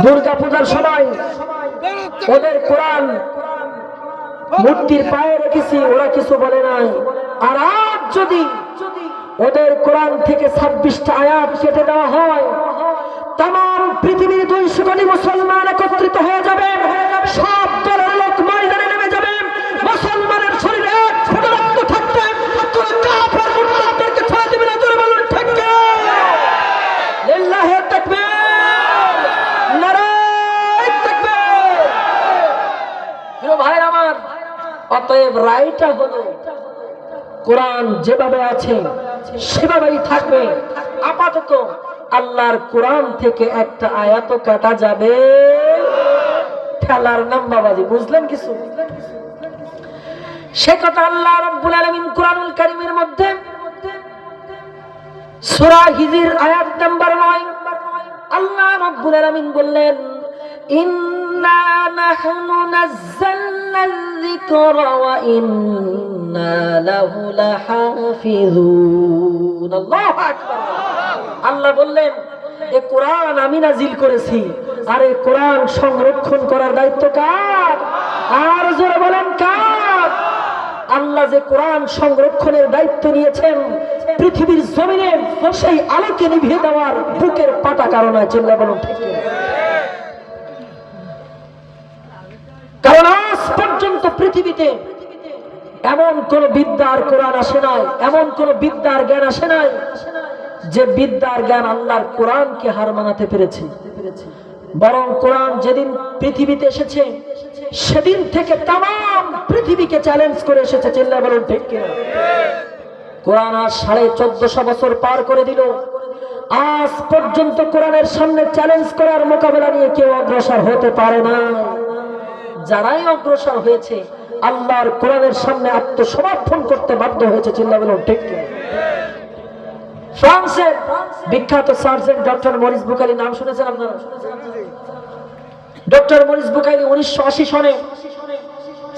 দুর্গা পূজার সময় ওদের কোরআন মূর্তির পায়ে রেখেছি, ওরা কিছু বলে নাই। আর আজ যদি ওদের কোরআন থেকে 26টা আয়াত কেটে দেওয়া হয়, তাম পৃথিবীর 200 কোটি মুসলমান একত্রিত হয়ে যাবে, সব দলের লোক ময়দানে নেমে যাবে, মুসলমানের শরীরে এক ফোঁটা রক্ত থাকবে, কোন কাফের মুরতাদদেরকে ছেড়ে দিবে না। জোরে বলুন ঠিক কি? লিল্লাহি তাকবীর, নারায়ে তাকবীর। প্রিয় ভাই আমার, অতএব রায়টা হলো কোরআন যেভাবে আছে সেভাবেই থাকবে। আপাতত আল্লাহর কোরআন থেকে একটা আয়াতও কাটা যাবে ঠেলার নাম বাবাজি। বুঝলেন কিছু? সে কথা আল্লাহ রাব্বুল আলামিন কোরআনুল কারীমের মধ্যে সূরা হিজর আয়াত নাম্বার 9 আল্লাহ রাব্বুল আলামিন বললেন, ইন্না নাহনু নাযালনাল যিকরা ওয়া ইন্না লাহু লাহাফিজুন। আল্লাহু আকবার। আল্লাহ বললেন, এ কোরআন আমি নাজিল করেছি, আর এই কোরআন সংরক্ষণ করার দায়িত্ব কার? আর জোরে বলেন কার? আল্লাহ যে কোরআন সংরক্ষণের দায়িত্ব নিয়েছেন, পৃথিবীর জমিনে সেই আলোকে নিভিয়ে দেওয়ার বুকের পাটা কারণ আছে। আল্লাহ বলুন ঠিক কি? কারণ আজ পর্যন্ত পৃথিবীতে এমন কোন বিদ্যার কোরআন আসে নাই, এমন কোন বিদ্যার জ্ঞান আসে নাই যে বিদ্যার জ্ঞান আল্লাহর কোরআনকে হার মানাতে পেরেছে। বরং কোরআন যেদিন পৃথিবীতে এসেছে, সেদিন থেকে তাম পৃথিবীকে চ্যালেঞ্জ করে এসেছে। চিল্লা বলুন ঠিক কিনা? কোরআন আজ 1450 বছর পার করে দিল, আজ পর্যন্ত কোরআনের সামনে চ্যালেঞ্জ করার মোকাবেলা নিয়ে কেউ অগ্রসর হতে পারে না। যারাই অগ্রসর হয়েছে আল্লাহর কোরআনের সামনে আত্মসমর্পণ করতে বাধ্য হয়েছে। চিল্লা বলুন ঠিক কিনা? ফ্রান্সের বিখ্যাত সার্জন ডক্টর মরিস বুকাইলি, নাম শুনেছেন আপনারা? ডক্টর মরিস বুকাইলি 1980 সনে